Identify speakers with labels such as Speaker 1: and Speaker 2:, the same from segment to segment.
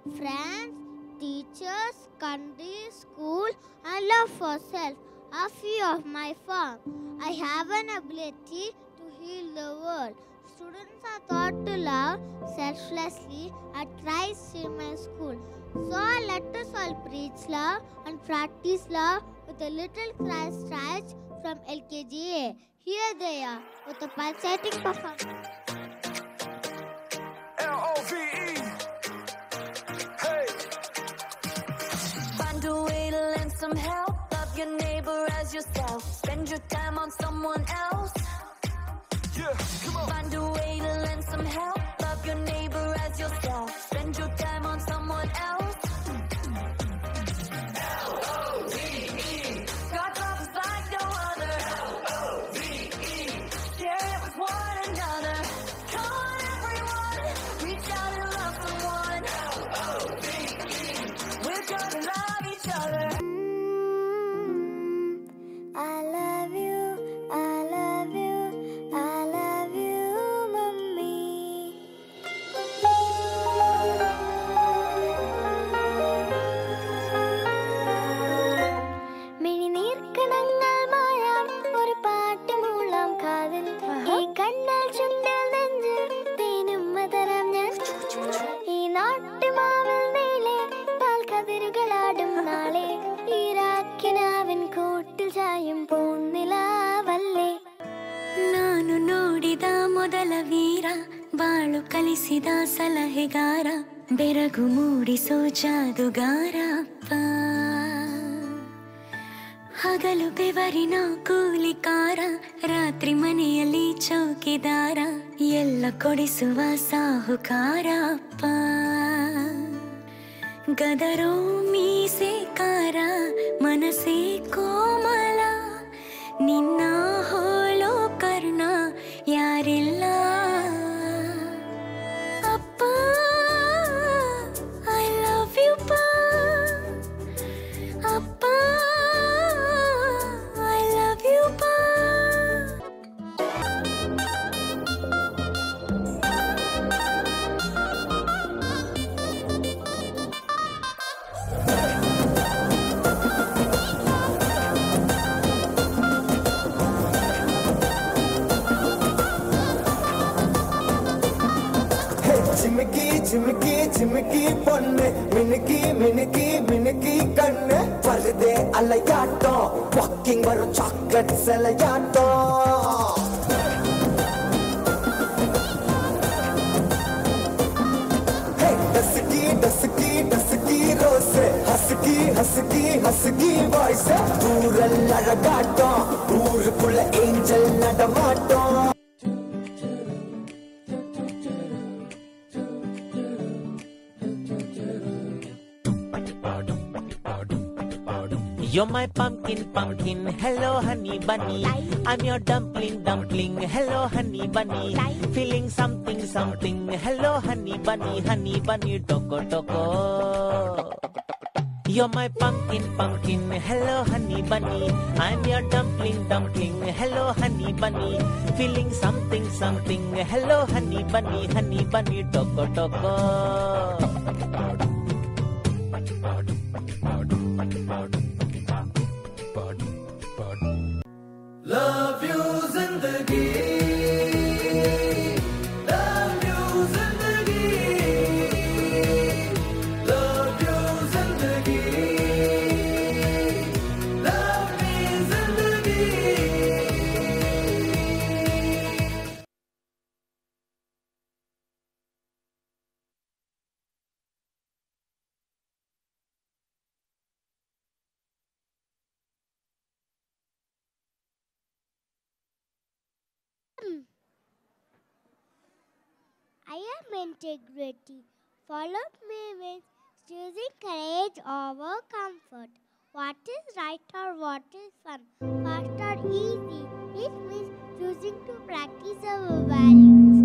Speaker 1: Friends, teachers, country, school, and love for self are few of my form. I have an ability to heal the world. Students are taught to love selflessly at Christ in my school. So let us all preach love and practice love with a little Christ touch from LKGA. Here they are with a pulsating performance.
Speaker 2: LOVE. Hey.
Speaker 3: Find a way to lend some help. Love your neighbor as yourself. Spend your time on someone else.
Speaker 2: Yeah, come on.
Speaker 3: Find a way to lend some help. Love your neighbor as yourself. Spend your time on someone else. L-O-V-E. God's love is like no other. L-O-V-E. Share it with one another. Come on, everyone. Reach out and love someone. L-O-V-E. We're gonna love each other.
Speaker 1: I love you, I love you, I love you, mummy. മിഴിനീർക്കണങ്ങൾ മായാം ഒരു പാട്ട് മൂളാം കാതിൽ ഈ കണ്ണാൽ ചുണ്ടിൽ നെഞ്ചിൽ തേനും മതരാം ഞാൻ ഈ നാട്ടുമാവിൽ നീളെ പാൽക്കതിരുകളാടും നാളെ ഈ രാക്കിനാവിൻ കൂട്ടിൽ ചായും പൂന്നിലാവല്ലേ
Speaker 3: ನಾನು ನೋಡಿದ ಮೊದಲ ವೀರ ಬಾಳು ಕಲಿಸಿದ ಸಲಹೆಗಾರ ಬೆರಗು ಮೂಡಿಸೋ ಜಾದುಗಾರ ಅಪ್ಪ ಹಗಲು ಬೆವರಿನ ಕೂಲಿಕಾರ ರಾತ್ರಿ ಮನೆಯಲ್ಲಿ ಚೌಕಿದಾರ ಎಲ್ಲ ಕೊಡಿಸುವ ಸಾಹುಕಾರ ಅಪ್ಪ ಗದರೋ ಮೀಸೆಕಾರ ಮನಸ್ಸೇ ಕೋಮಲ ನಿನ್ನ ಹೋಳೋ ಕರ್ಣ ಯಾರಿಲ್ಲ ಅಪ್ಪ ಐ ಲವ್ ಯು ಪಾ ಅಪ್ಪ ಐ ಲವ್ ಯು ಪಾ
Speaker 4: ಚಿಮಕಿ ಚಿಮಕಿ ಚಿಮಕಿ பொண்ணு மினுக்கி மினுக்கி மினுக்கி கண்ணு வருதே அலையாட்டம் வாக்கிங் வரும் சாக்லேட் சிலையாட்டம் dusky dusky dusky rose husky husky husky voice தூரல் அழகாட்டம் ஊருக்குள்ள ஏஞ்சல் நடமாட்டம்
Speaker 5: You're my pumpkin, pumpkin, hello honey bunny. I'm your dumpling, dumpling, hello honey bunny. Feeling something, something, hello honey bunny, toko toko. You're my pumpkin, pumpkin, hello honey bunny. I'm your dumpling, dumpling, hello honey bunny. Feeling something, something, hello honey bunny, toko toko.
Speaker 4: Love you zindagi Love you zindagi Love you zindagi Love me zindagi
Speaker 1: I am integrity. Follow me with choosing courage over comfort. What is right or what is fun, fast or easy? It means choosing to practice our values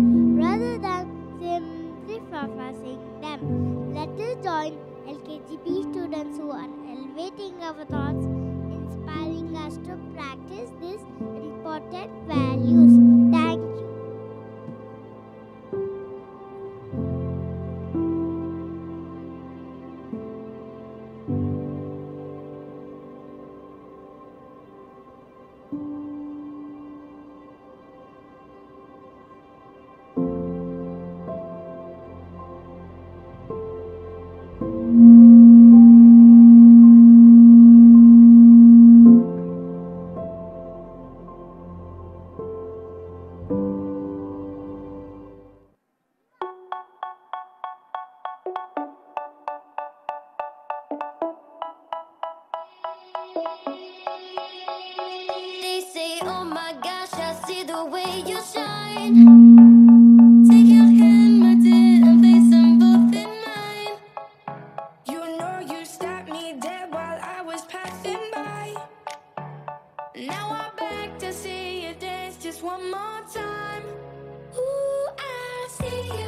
Speaker 1: rather than simply professing them. Let us join LKGB students who are elevating our thoughts, inspiring us to practice these important values. Thank you.
Speaker 3: mine. Take your hand, my dear, and place them both in mine. You know you stopped me dead while I was passing by. Now I'm back to see you dance just one more time. Ooh, I see you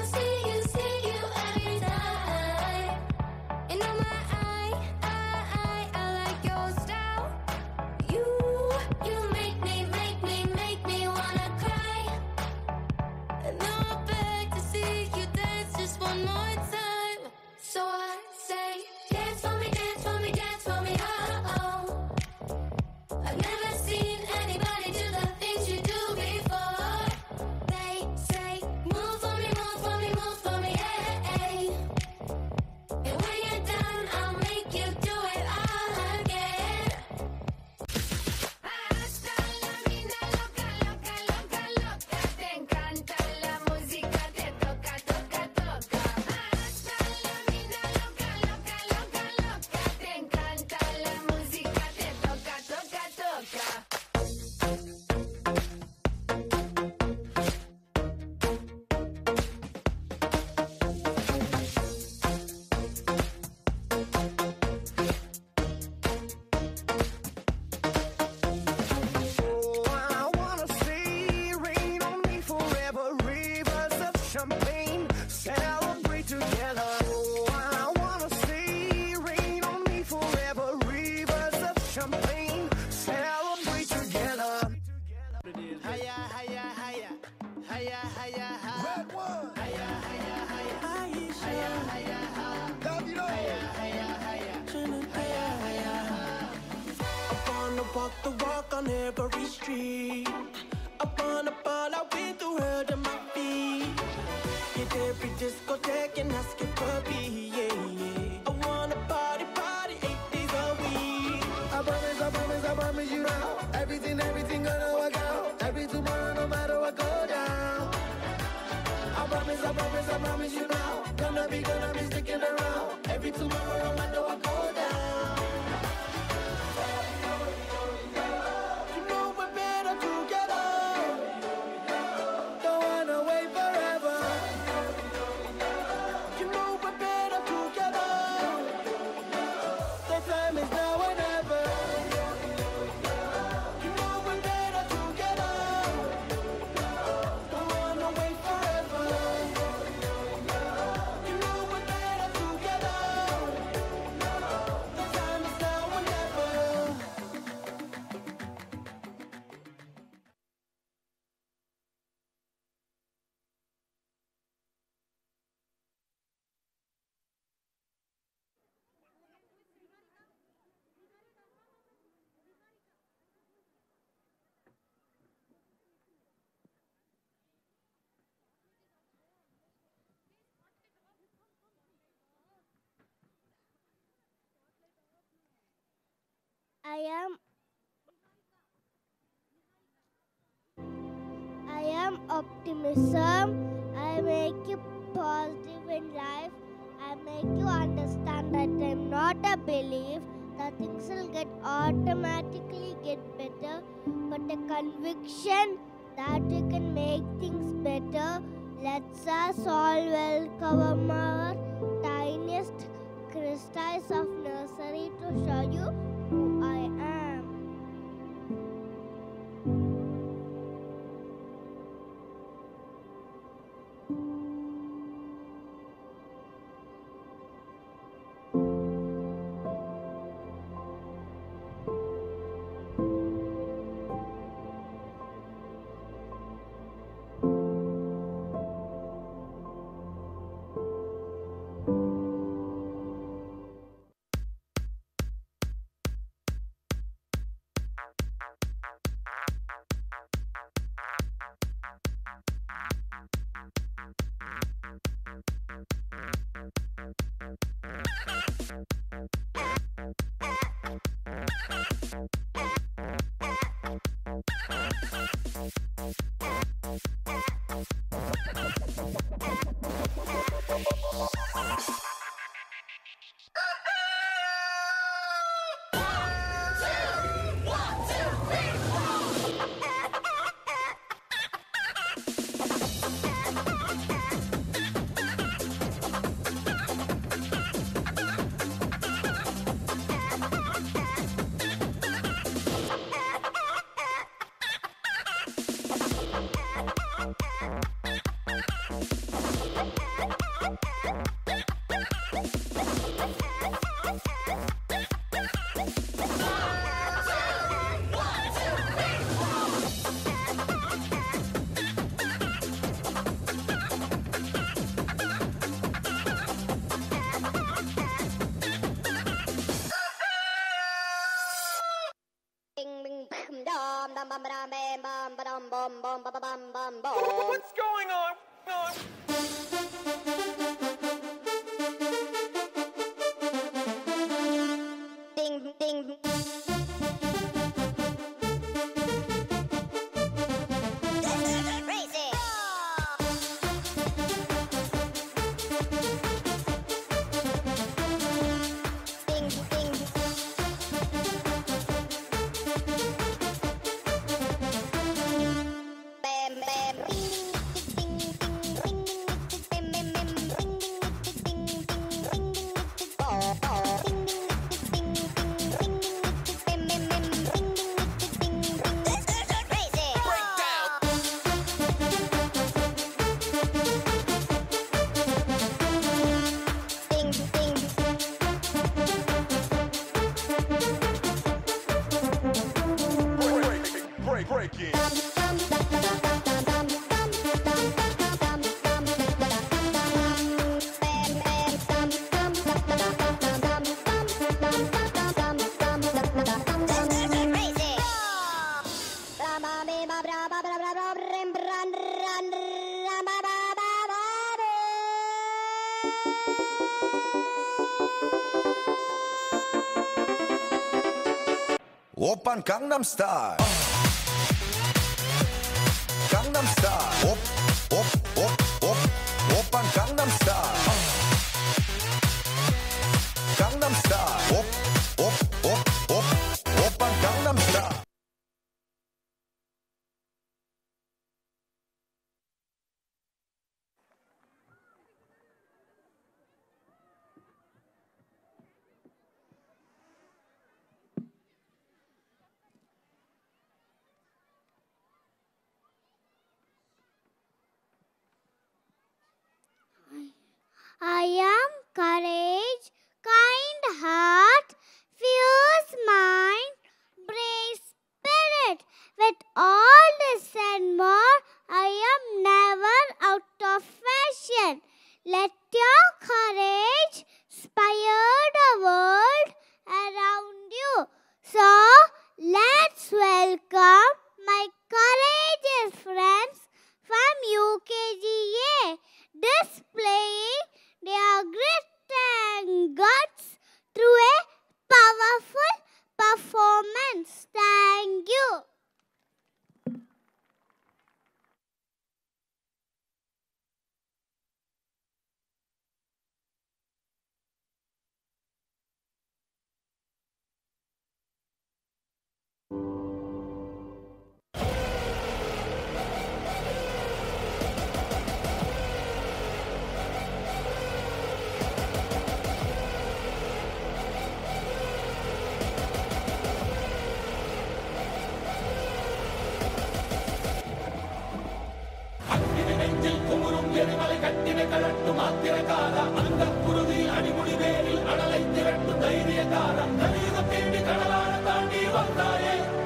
Speaker 3: every time. And on my I like your style. You make me wanna cry. And now I'm back to see you dance just one more time. So I say, dance for me, oh, oh. I've never seen anybody do the things you do before. They say, move for me, hey. And when you're done, I'll make you do it all again. Hasta la mina loca, loca, loca, loca. Te encanta la música, te toca, toca, toca. Hasta la mina loca, loca, loca, loca. Te encanta la música, te toca, toca, toca.
Speaker 2: Oh, I wanna see rain on me forever, rivers of champagne, celebrate together. Oh, I wanna see rain on me forever, rivers of champagne, celebrate together. Hiya, hiya, hiya, hiya, hiya, hiya. Red one. Hiya, hiya, hiya, hiya, hiya, hiya. Love you, hiya, hiya, hiya, hiya, hiya, hiya. I wanna walk on every street. I wanna fall out with the world at my feet. Hit every discotheque and ask it puppy, yeah, yeah. I wanna party 8 days a week. I promise you now. Everything gonna work out. Every tomorrow, no matter what go down. I promise you now. Gonna be sticking around. Every tomorrow, no matter what go down. You know we're better together. Don't wanna wait forever. You know we're better together. The time is now or never. You know we're better together. Don't wanna wait forever. You know we're better together. The time is now or never.
Speaker 1: I am optimism. I make you positive in life. I make you understand that I'm not a belief that things will automatically get better, but a conviction that we can make things better. Let's us all welcome our tiniest crystals of nursery to show you who I am.
Speaker 2: What's going on? Break it.
Speaker 6: Oppan Gangnam Style. Gangnam Style. Op, op, op, op. Oppan Gangnam Style. Gangnam Style. Op, op, op, op. Oppan Gangnam Style.
Speaker 1: I am courage, kind heart, fierce mind, brave spirit. With all this and more, I am never out of fashion. Let your courage inspire the world around you. So, let's welcome my courageous friends from UKGA, displaying their grit and guts through a powerful performance. Thank you.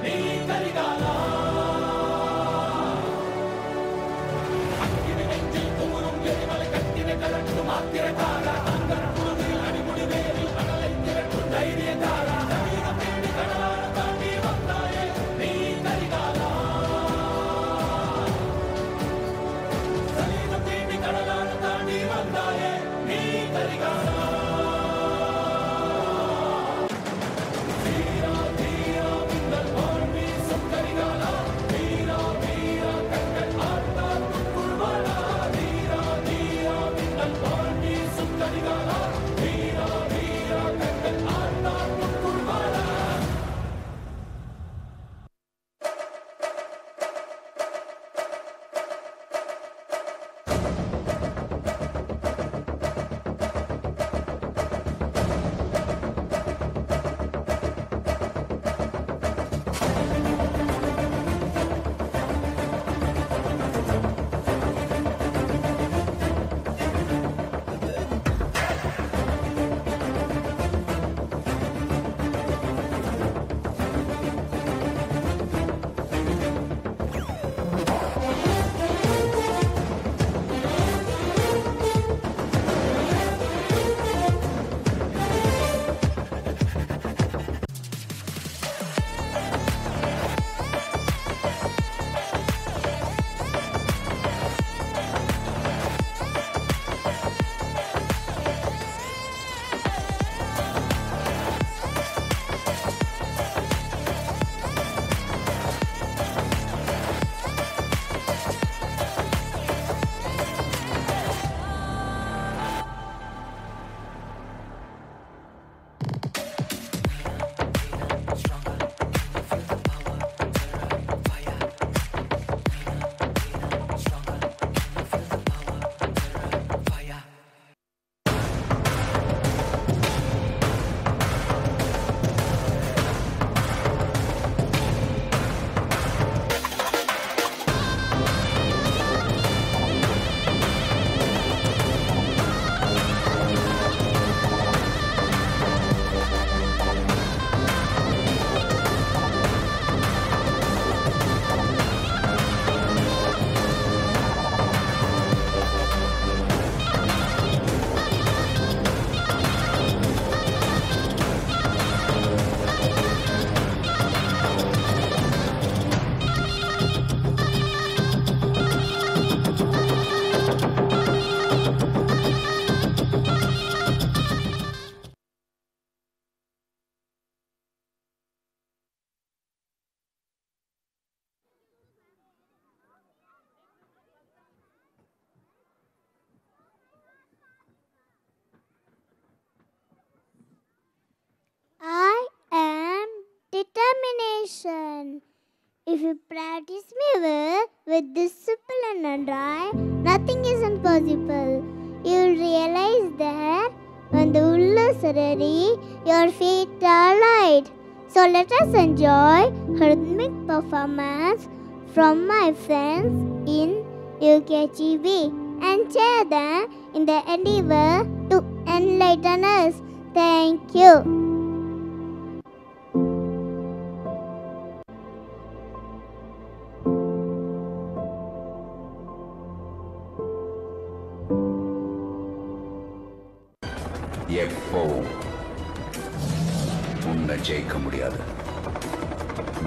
Speaker 4: நீ
Speaker 1: determination. If you practice with discipline and drive, nothing is impossible. You'll realize that when the wool is ready, your feet are light. So let us enjoy rhythmic performance from my friends in UKGB and share them in the endeavor to enlighten us. Thank you.
Speaker 6: எப்பவும் உன்னை ஜெயிக்க முடியாது.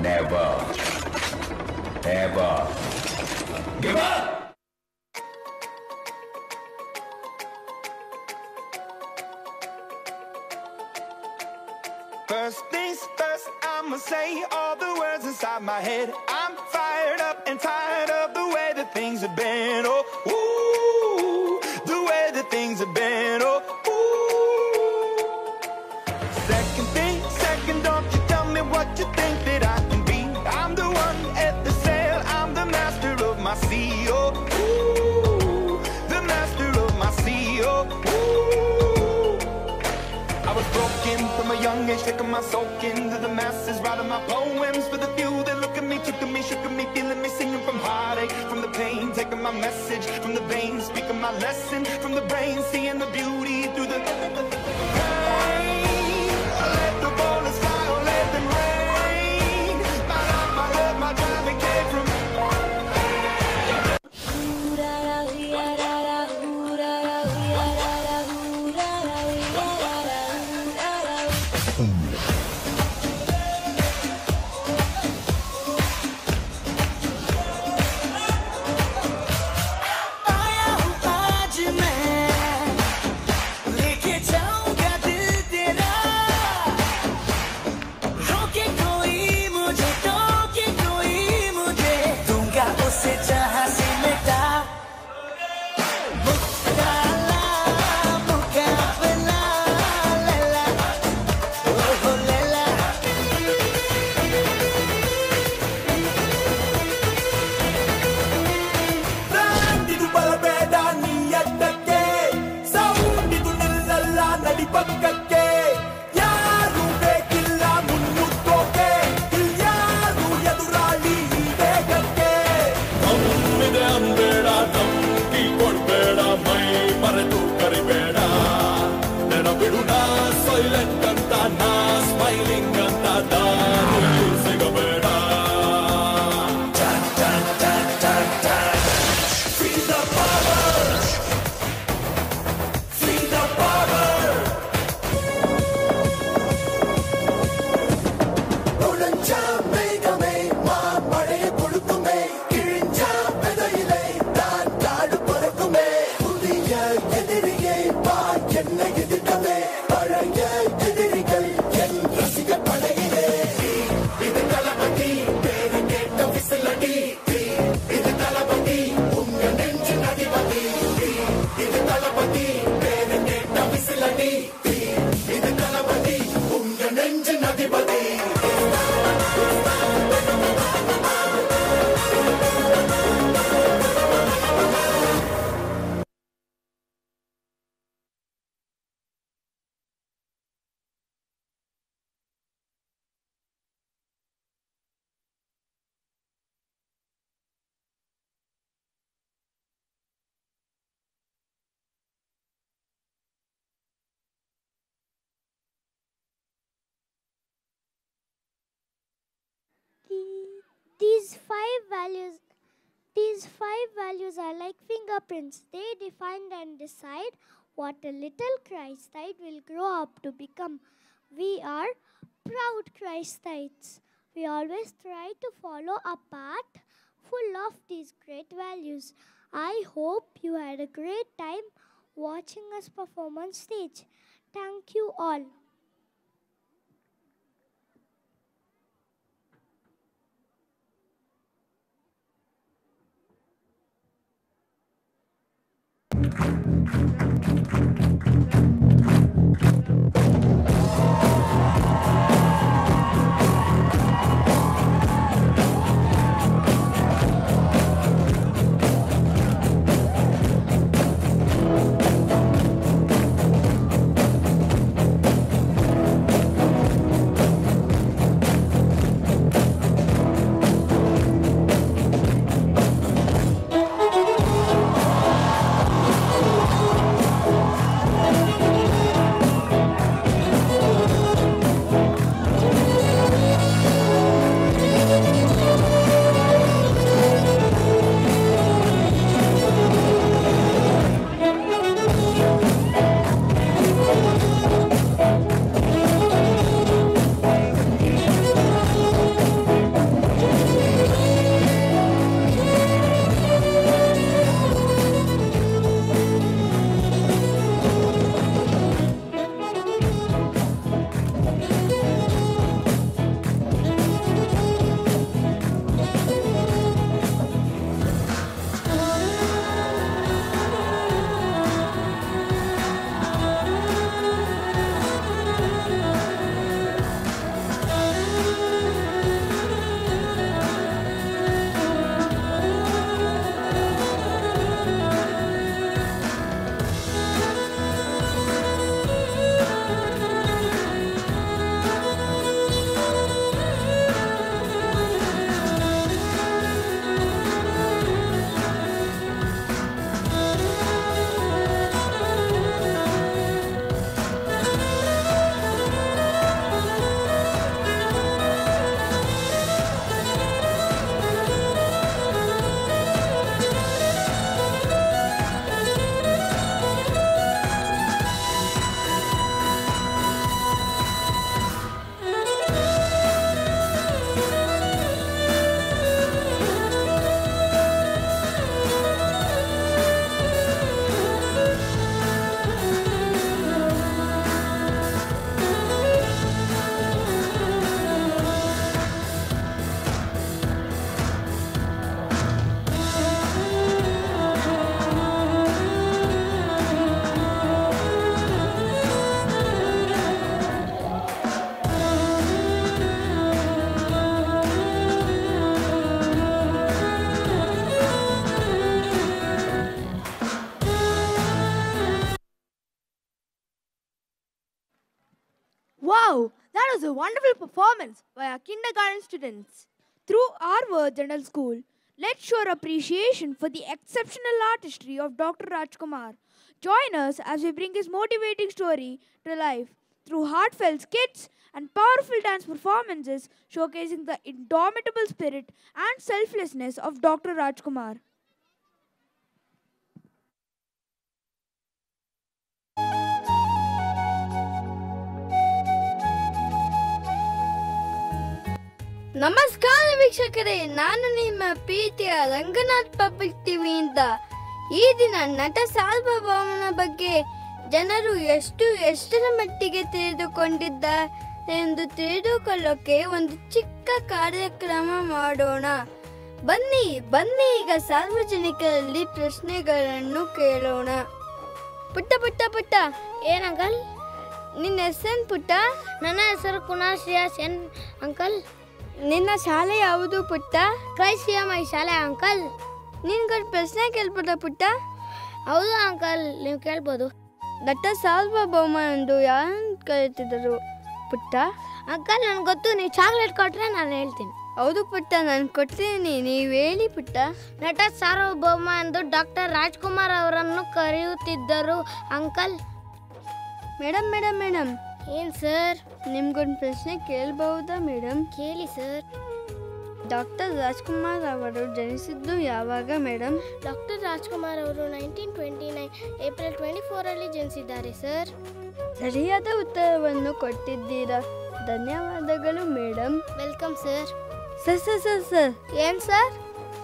Speaker 6: Never, ever give up.
Speaker 2: First things first, I'ma say all the words inside my head. I'm fired up and tired of the way that things have been. Oh, ooh, the way that things have been. Oh, second thing, second, don't you tell me what you think that I can be. I'm the one at the sail, I'm the master of my sea. Oh, ooh, the master of my sea. Oh, ooh. I was broken from a young age, taking my soak into the masses, writing my poems for the few that look at me, took at me, shook at me, feeling me, singing from heartache, from the pain, taking my message from the veins, speaking my lesson from the brain, seeing the beauty through the pain. Let the bullets fly, or let them rain. My love, my love, my driving came from.
Speaker 1: These five values are like fingerprints. They define and decide what a little Christite will grow up to become. We are proud Christites. We always try to follow a path full of these great values. I hope you had a great time watching us perform on stage. Thank you all.
Speaker 7: Wow, that was a wonderful performance by our kindergarten students. Through our words General School, let's show our appreciation for the exceptional artistry of Dr. Rajkumar. Join us as we bring his motivating story to life through heartfelt skits and powerful dance performances showcasing the indomitable spirit and selflessness of Dr. Rajkumar.
Speaker 8: ನಮಸ್ಕಾರ ವೀಕ್ಷಕರೇ, ನಾನು ನಿಮ್ಮ ಪ್ರೀತಿಯ Ranganath public ಟಿವಿಯಿಂದ. ಈ ದಿನ ನಟ ಸಾರ್ವಭೌಮನ ಬಗ್ಗೆ ಜನರು ಎಷ್ಟರ ಮಟ್ಟಿಗೆ ತಿಳಿದುಕೊಂಡಿದ್ದಾರೆ ಎಂದು ತಿಳಿದುಕೊಳ್ಳೋಕೆ ಒಂದು ಚಿಕ್ಕ ಕಾರ್ಯಕ್ರಮ ಮಾಡೋಣ. ಬನ್ನಿ ಈಗ ಸಾರ್ವಜನಿಕರಲ್ಲಿ ಪ್ರಶ್ನೆಗಳನ್ನು ಕೇಳೋಣ. ಪುಟ್ಟ
Speaker 1: ಏನಂಕಲ್?
Speaker 8: ನಿನ್ನ ಹೆಸರು ಪುಟ್ಟ?
Speaker 1: ನನ್ನ ಹೆಸರು ಕುನಾಲ್ ಶ್ರೇಯಸ್ ಎನ್ ಅಂಕಲ್.
Speaker 8: ನಿನ್ನ ಶಾಲೆ ಯಾವುದು ಪುಟ್ಟ?
Speaker 1: ಕ್ರೈಸಿಯಂ ಶಾಲೆ ಅಂಕಲ್.
Speaker 8: ನಿನ್ಗೊಂದು ಪ್ರಶ್ನೆ ಕೇಳ್ಬೋದ ಪುಟ್ಟ?
Speaker 1: ಹೌದು ಅಂಕಲ್, ನೀವು ಕೇಳ್ಬೋದು.
Speaker 8: ನಟ ಸಾರ್ವಭೌಮ ಎಂದು ಯಾರನ್ನು ಕರೀತಿದ್ದರು ಪುಟ್ಟ?
Speaker 1: ಅಂಕಲ್ ನನಗೆ ಗೊತ್ತು, ನೀವು ಚಾಕ್ಲೇಟ್ ಕೊಟ್ರೆ ನಾನು ಹೇಳ್ತೀನಿ.
Speaker 8: ಹೌದು ಪುಟ್ಟ, ನಾನು ಕೊಡ್ತೀನಿ, ನೀವು ಹೇಳಿ ಪುಟ್ಟ.
Speaker 1: ನಟ ಸಾರ್ವಭೌಮ ಎಂದು ಡಾಕ್ಟರ್ ರಾಜ್ಕುಮಾರ್ ಅವರನ್ನು ಕರೆಯುತ್ತಿದ್ದರು ಅಂಕಲ್.
Speaker 8: ಮೇಡಮ್
Speaker 1: ಏನು ಸರ್?
Speaker 8: ನಿಮ್ಗೊಂದು ಪ್ರಶ್ನೆ ಕೇಳಬಹುದಾ ಮೇಡಮ್?
Speaker 1: ಕೇಳಿ ಸರ್.
Speaker 8: ಡಾಕ್ಟರ್ ರಾಜ್ಕುಮಾರ್ ಅವರು ಜನಿಸಿದ್ದು ಯಾವಾಗ ಮೇಡಮ್?
Speaker 1: ಡಾಕ್ಟರ್ ರಾಜ್ಕುಮಾರ್ ಅವರು 1929 ಏಪ್ರಿಲ್ 24 ಜನಿಸಿದ್ದಾರೆ ಸರ್.
Speaker 8: ಸರಿಯಾದ ಉತ್ತರವನ್ನು ಕೊಟ್ಟಿದ್ದೀರಾ, ಧನ್ಯವಾದಗಳು ಮೇಡಮ್.
Speaker 1: Welcome sir.
Speaker 8: ಸರ್ ಏನು ಸರ್?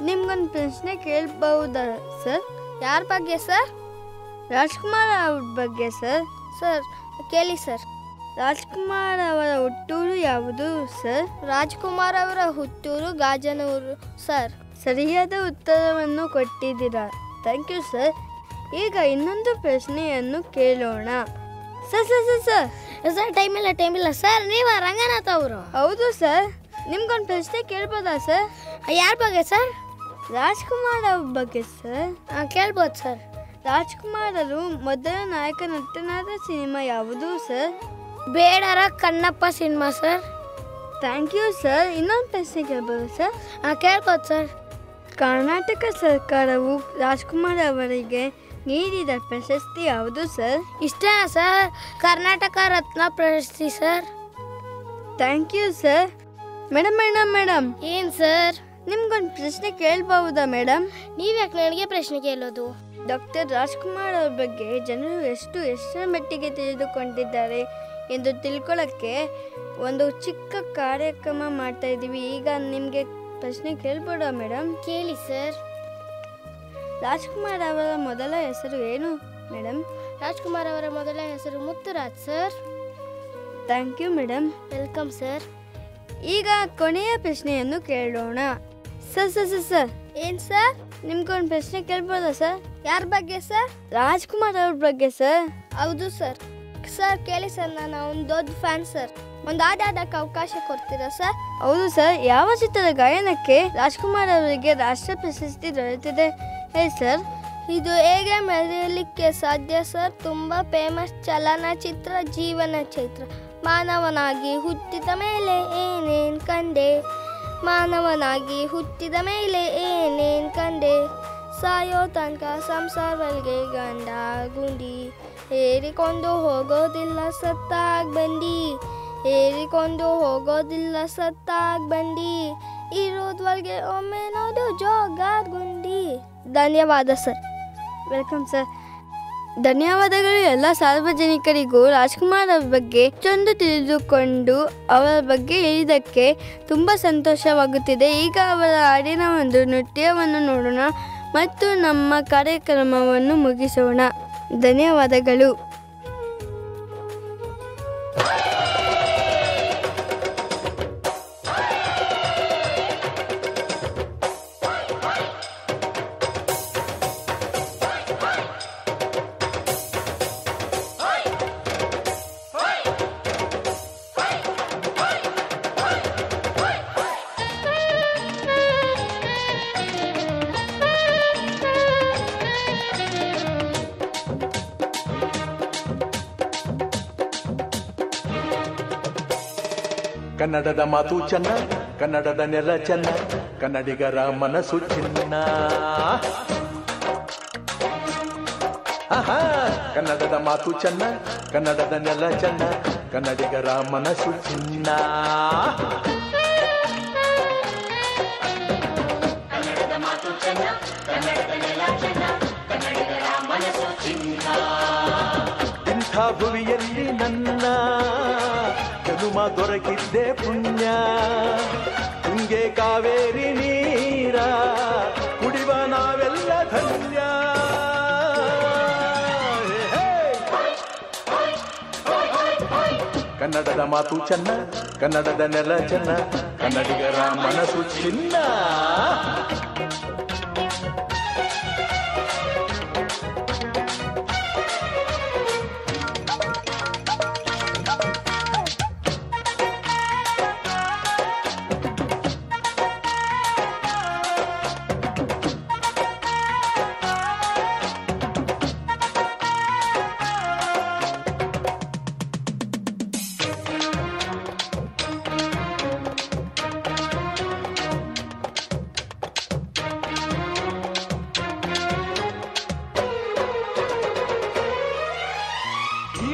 Speaker 8: ನಿಮ್ಗೊಂದು ಪ್ರಶ್ನೆ ಕೇಳಬಹುದಾ ಸರ್?
Speaker 1: ಯಾರ ಬಗ್ಗೆ ಸರ್?
Speaker 8: ರಾಜ್ಕುಮಾರ್ ಅವ್ರ ಬಗ್ಗೆ ಸರ್.
Speaker 1: ಸರ್ ಕೇಳಿ ಸರ್.
Speaker 8: ರಾಜ್ಕುಮಾರ್ ಅವರ ಹುಟ್ಟೂರು ಯಾವುದು ಸರ್?
Speaker 1: ರಾಜ್ಕುಮಾರ್ ಅವರ ಹುಟ್ಟೂರು ಗಾಜನೂರು ಸರ್.
Speaker 8: ಸರಿಯಾದ ಉತ್ತರವನ್ನು ಕೊಟ್ಟಿದ್ದೀರಾ, ಥ್ಯಾಂಕ್ ಯು ಸರ್. ಈಗ ಇನ್ನೊಂದು ಪ್ರಶ್ನೆಯನ್ನು ಕೇಳೋಣ.
Speaker 1: ಸರ್ ಟೈಮಿಲ್ಲ ಸರ್. ನೀವು ರಂಗನಾಥ್ ಅವರು?
Speaker 8: ಹೌದು ಸರ್. ನಿಮ್ಗೊಂದು ಪ್ರಶ್ನೆ ಕೇಳ್ಬೋದಾ ಸರ್?
Speaker 1: ಯಾರ ಬಗ್ಗೆ ಸರ್?
Speaker 8: ರಾಜ್ಕುಮಾರ್ ಅವ್ರ ಬಗ್ಗೆ ಸರ್.
Speaker 1: ಕೇಳ್ಬೋದು ಸರ್.
Speaker 8: ರಾಜ್ಕುಮಾರ್ ಅವರು ಮೊದಲ ನಾಯಕ ನಟನಾದ ಸಿನಿಮಾ ಯಾವುದು sir?
Speaker 1: Bedara Kannappa cinema sir.
Speaker 8: Thank you sir. ಇನ್ನೊಂದು ಪ್ರಶ್ನೆ ಕೇಳ್ಬೋದು ಸರ್?
Speaker 1: ಕೇಳ್ಬೋದು ಸರ್.
Speaker 8: ಕರ್ನಾಟಕ ಸರ್ಕಾರವು ರಾಜ್ಕುಮಾರ್ ಅವರಿಗೆ ನೀಡಿದ ಪ್ರಶಸ್ತಿ ಯಾವುದು ಸರ್?
Speaker 1: ಇಷ್ಟೇನಾ ಸರ್? ಕರ್ನಾಟಕ ರತ್ನ ಪ್ರಶಸ್ತಿ sir.
Speaker 8: Thank you sir. Madam
Speaker 1: ಏನು ಸರ್?
Speaker 8: ನಿಮ್ಗೊಂದು ಪ್ರಶ್ನೆ ಕೇಳಬಹುದಾ ಮೇಡಮ್?
Speaker 1: ನೀವ್ಯಾಕೆ ನನಗೆ ಪ್ರಶ್ನೆ ಕೇಳೋದು?
Speaker 8: ಡಾಕ್ಟರ್ ರಾಜ್ಕುಮಾರ್ ಅವ್ರ ಬಗ್ಗೆ ಜನರು ಎಷ್ಟರ ಮಟ್ಟಿಗೆ ತಿಳಿದುಕೊಂಡಿದ್ದಾರೆ ಎಂದು ತಿಳ್ಕೊಳ್ಳೋಕ್ಕೆ ಒಂದು ಚಿಕ್ಕ ಕಾರ್ಯಕ್ರಮ ಮಾಡ್ತಾ ಇದ್ದೀವಿ. ಈಗ ನಿಮಗೆ ಪ್ರಶ್ನೆ ಕೇಳ್ಬೋದಾ ಮೇಡಮ್?
Speaker 1: ಕೇಳಿ ಸರ್.
Speaker 8: ರಾಜ್ಕುಮಾರ್ ಅವರ ಮೊದಲ ಹೆಸರು ಏನು ಮೇಡಮ್?
Speaker 1: ರಾಜ್ಕುಮಾರ್ ಅವರ ಮೊದಲ ಹೆಸರು Muthuraj sir.
Speaker 8: Thank you madam.
Speaker 1: Welcome sir.
Speaker 8: ಈಗ ಕೊನೆಯ ಪ್ರಶ್ನೆಯನ್ನು ಕೇಳೋಣ. ಸರ್
Speaker 1: ಏನು ಸರ್?
Speaker 8: ನಿಮ್ಗೊಂದು ಪ್ರಶ್ನೆ ಕೇಳ್ಬೋದಾ ಸರ್?
Speaker 1: ಯಾರ ಬಗ್ಗೆ ಸರ್?
Speaker 8: ರಾಜ್ಕುಮಾರ್ ಅವ್ರ ಬಗ್ಗೆ ಸರ್.
Speaker 1: ಹೌದು ಸರ್. ಸರ್ ಕೇಳಿ ಸರ್, ನಾನು ಒಂದು ದೊಡ್ಡ ಫ್ಯಾನ್ ಸರ್. ಒಂದು ಹಾಡಕ್ಕೆ ಅವಕಾಶ ಕೊಡ್ತೀರಾ ಸರ್?
Speaker 8: ಹೌದು ಸರ್. ಯಾವ ಚಿತ್ರದ ಗಾಯನಕ್ಕೆ ರಾಜ್ಕುಮಾರ್ ಅವರಿಗೆ ರಾಷ್ಟ್ರ ಪ್ರಶಸ್ತಿ ದೊರೆತಿದೆ ಹೇಳಿ ಸರ್?
Speaker 1: ಇದು ಹೇಗೆ ಮರೆಯಲಿಕ್ಕೆ ಸಾಧ್ಯ ಸರ್? ತುಂಬ ಫೇಮಸ್ ಚಲನಚಿತ್ರ ಜೀವನ ಚೈತ್ರ. ಮಾನವನಾಗಿ ಹುಟ್ಟಿದ ಮೇಲೆ ಏನೇನು ಕಂಡೆ, ಮಾನವನಾಗಿ ಹುಟ್ಟಿದ ಮೇಲೆ ಏನೇನು ಕಂಡೆ, ಸಾಯೋ ತನಕ ಸಂಸಾರಗಳಿಗೆ ಗಂಡ ಗುಂಡಿ, ಹೇರಿಕೊಂಡು ಹೋಗೋದಿಲ್ಲ ಸತ್ತಾಗ್ ಬಂಡಿ, ಹೇರಿಕೊಂಡು ಹೋಗೋದಿಲ್ಲ ಸತ್ತಾಗ್ ಬಂಡಿ, ಇರೋದ್ವರೆಗೆ ಒಮ್ಮೆ ನೋಡು ಜೋಗಾದ್ ಗುಂಡಿ. ಧನ್ಯವಾದ ಸರ್.
Speaker 8: Welcome sir. ಧನ್ಯವಾದಗಳು ಎಲ್ಲ ಸಾರ್ವಜನಿಕರಿಗೂ. ರಾಜ್ಕುಮಾರ್ ಅವ್ರ ಬಗ್ಗೆ ಇಷ್ಟೊಂದು ತಿಳಿದುಕೊಂಡು ಅವರ ಬಗ್ಗೆ ಹೇಳಿದ್ದಕ್ಕೆ ತುಂಬ ಸಂತೋಷವಾಗುತ್ತಿದೆ. ಈಗ ಅವರ ಹಾಡಿನ ಒಂದು ನೃತ್ಯವನ್ನು ನೋಡೋಣ ಮತ್ತು ನಮ್ಮ ಕಾರ್ಯಕ್ರಮವನ್ನು ಮುಗಿಸೋಣ. ಧನ್ಯವಾದಗಳು.
Speaker 9: ಕನ್ನಡದ ಮಾತು ಚೆನ್ನ, ಕನ್ನಡದ ನೆಲ ಚೆನ್ನ, ಕನ್ನಡಿಗರ ಮನಸ್ಸು ಚಿನ್ನ. ಆಹಾ, ಕನ್ನಡದ ಮಾತು ಚೆನ್ನ, ಕನ್ನಡದ ನೆಲ ಚೆನ್ನ, ಕನ್ನಡಿಗರ ಮನಸ್ಸು ಚಿನ್ನ.
Speaker 3: ಕನ್ನಡದ ಮಾತು ಚೆನ್ನ, ಕನ್ನಡದ ನೆಲ ಚೆನ್ನ, ಕನ್ನಡಿಗರ ಮನಸ್ಸು ಚಿನ್ನ.
Speaker 9: ಇಂಥ ಭುವಿಯಲ್ಲಿ ನನ್ನ ಜನುಮ ದೊರಕಿದ್ದೆ ಪುಣ್ಯ. ತುಂಗೆ ಕಾವೇರಿ ನೀರ ಕುಡಿವ ನಾವೆಲ್ಲ ಧನ್ಯ. ಕನ್ನಡದ ಮಾತು ಚೆನ್ನ, ಕನ್ನಡದ ನೆಲ ಚೆನ್ನ, ಕನ್ನಡಿಗರ ಮನಸ್ಸು ಚಿನ್ನ.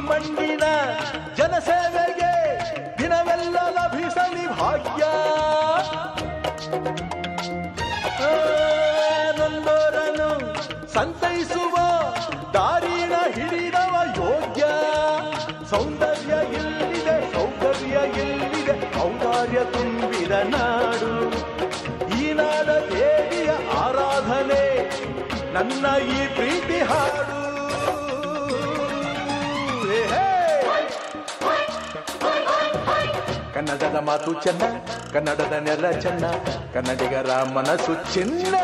Speaker 9: ಮಣ್ಣಿನ ಜನಸೇವೆಗೆ ದಿನವೆಲ್ಲ ಲಭಿಸಲಿ ಭಾಗ್ಯ. ನೊಂದೋರನ್ನು ಸಂತೈಸುವ ದಾರಿನ ಹಿಡಿದವ ಯೋಗ್ಯ. ಸೌಂದರ್ಯ ಇಲ್ಲಿದೆ, ಸೌಕರ್ಯ ಇಲ್ಲಿದೆ, ಔದಾರ್ಯ ತುಂಬಿದ ನಾಡು. ಈ ನಾಡ ದೇವಿಯ ಆರಾಧನೆ ನನ್ನ ಈ ಪ್ರೀತಿ ಹಾಡು. ಕನ್ನಡದ ಮಾತು ಚೆನ್ನ, ಕನ್ನಡದ ನೆಲ ಚೆನ್ನ, ಕನ್ನಡಿಗರ ಮನಸ್ಸು ಚಿನ್ನ.